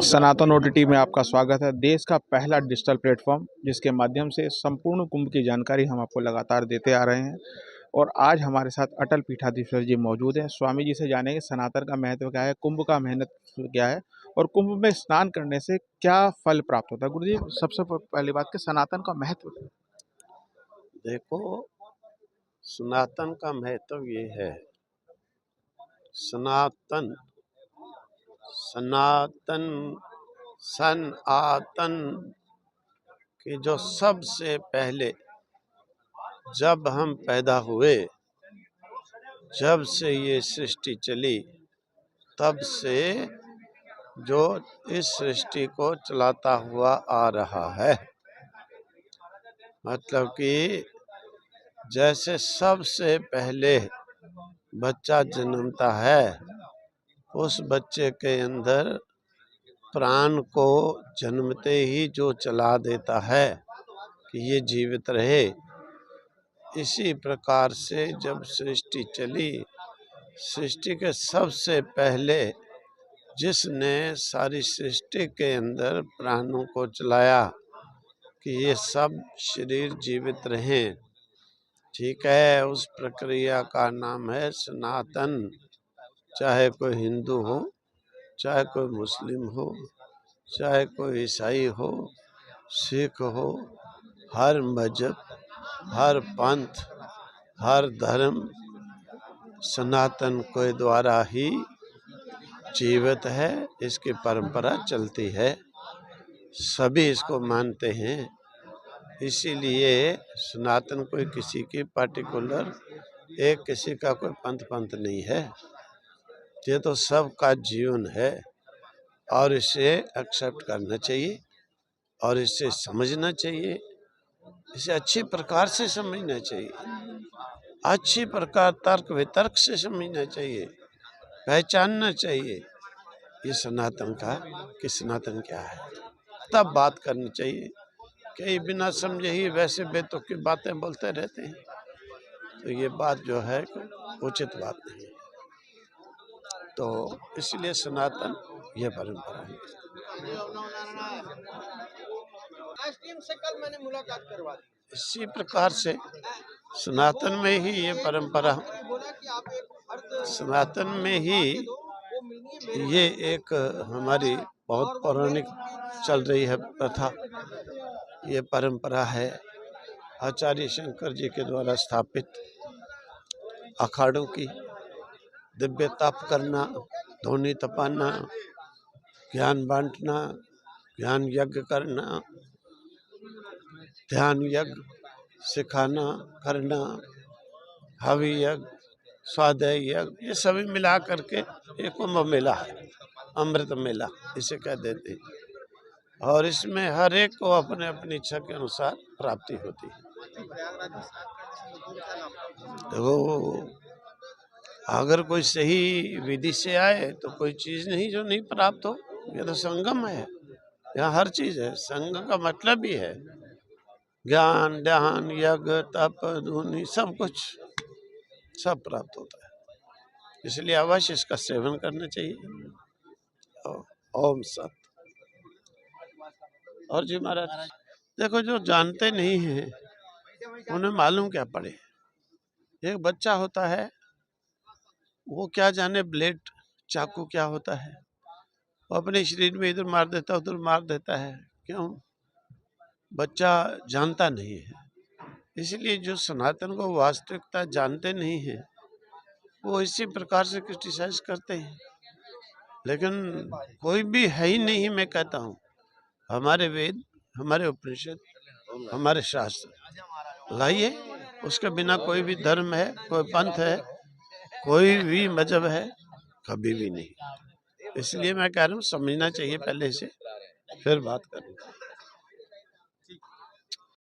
सनातन OTT में आपका स्वागत है। देश का पहला डिजिटल प्लेटफॉर्म जिसके माध्यम से संपूर्ण कुंभ की जानकारी हम आपको लगातार देते आ रहे हैं। और आज हमारे साथ अटल पीठाधीश्वर जी मौजूद हैं। स्वामी जी से जानेंगे सनातन का महत्व क्या है, कुंभ का महत्व क्या है और कुंभ में स्नान करने से क्या फल प्राप्त होता है। गुरु जी, सबसे पहली बात कि सनातन का महत्व। देखो, सनातन का महत्व ये है। सनातन सनातन सनातन कि जो सबसे पहले जब हम पैदा हुए, जब से ये सृष्टि चली, तब से जो इस सृष्टि को चलाता हुआ आ रहा है। मतलब कि जैसे सबसे पहले बच्चा जन्मता है, उस बच्चे के अंदर प्राण को जन्मते ही जो चला देता है कि ये जीवित रहे, इसी प्रकार से जब सृष्टि चली, सृष्टि के सबसे पहले जिसने सारी सृष्टि के अंदर प्राणों को चलाया कि ये सब शरीर जीवित रहें, ठीक है, उस प्रक्रिया का नाम है सनातन। चाहे कोई हिंदू हो, चाहे कोई मुस्लिम हो, चाहे कोई ईसाई हो, सिख हो, हर मजहब, हर पंथ, हर धर्म सनातन के द्वारा ही जीवित है। इसकी परंपरा चलती है, सभी इसको मानते हैं। इसीलिए सनातन कोई किसी की पार्टिकुलर एक किसी का कोई पंथ नहीं है, ये तो सबका जीवन है और इसे एक्सेप्ट करना चाहिए और इसे समझना चाहिए। इसे अच्छी प्रकार से समझना चाहिए, अच्छी प्रकार तर्क वितर्क से समझना चाहिए, पहचानना चाहिए ये सनातन का कि सनातन क्या है, तब बात करनी चाहिए। कई बिना समझे ही वैसे बेतुक की बातें बोलते रहते हैं, तो ये बात जो है उचित बात नहीं है। तो इसलिए सनातन ये परंपरा है। से कल मैंने मुलाकात करवा दी। इसी प्रकार से सनातन में ही ये परंपरा, सनातन में ही ये एक हमारी बहुत पौराणिक चल रही है प्रथा, ये परंपरा है। आचार्य शंकर जी के द्वारा स्थापित अखाड़ों की दिव्य तप करना, धोनी तपाना, ज्ञान बांटना, ज्ञान यज्ञ करना, ध्यान यज्ञ सिखाना करना, हवि यज्ञ, स्वाध्याय यज्ञ, ये सभी मिला करके एक कुंभ मेला है, अमृत मेला इसे कह देते हैं। और इसमें हर एक को अपने अपनी इच्छा के अनुसार प्राप्ति होती है। तो अगर कोई सही विधि से आए तो कोई चीज नहीं जो नहीं प्राप्त हो। ये तो संगम है, यहाँ हर चीज है। संग का मतलब ही है ज्ञान, ध्यान, यज्ञ, तप, धुनी, सब कुछ सब प्राप्त होता है। इसलिए अवश्य इसका सेवन करना चाहिए। ओम सत। और जी महाराज, देखो, जो जानते नहीं हैं उन्हें मालूम क्या पड़े। एक बच्चा होता है, वो क्या जाने ब्लेड चाकू क्या होता है, वो अपने शरीर में इधर मार देता उधर मार देता है। क्यों? बच्चा जानता नहीं है। इसलिए जो सनातन को वास्तविकता जानते नहीं है, वो इसी प्रकार से क्रिटिसाइज करते हैं। लेकिन कोई भी है ही नहीं। मैं कहता हूँ, हमारे वेद, हमारे उपनिषद, हमारे शास्त्र लाइए, उसके बिना कोई भी धर्म है, कोई पंथ है, कोई भी मजहब है, कभी भी नहीं। इसलिए मैं कह रहा हूँ समझना चाहिए पहले से, फिर बात करें।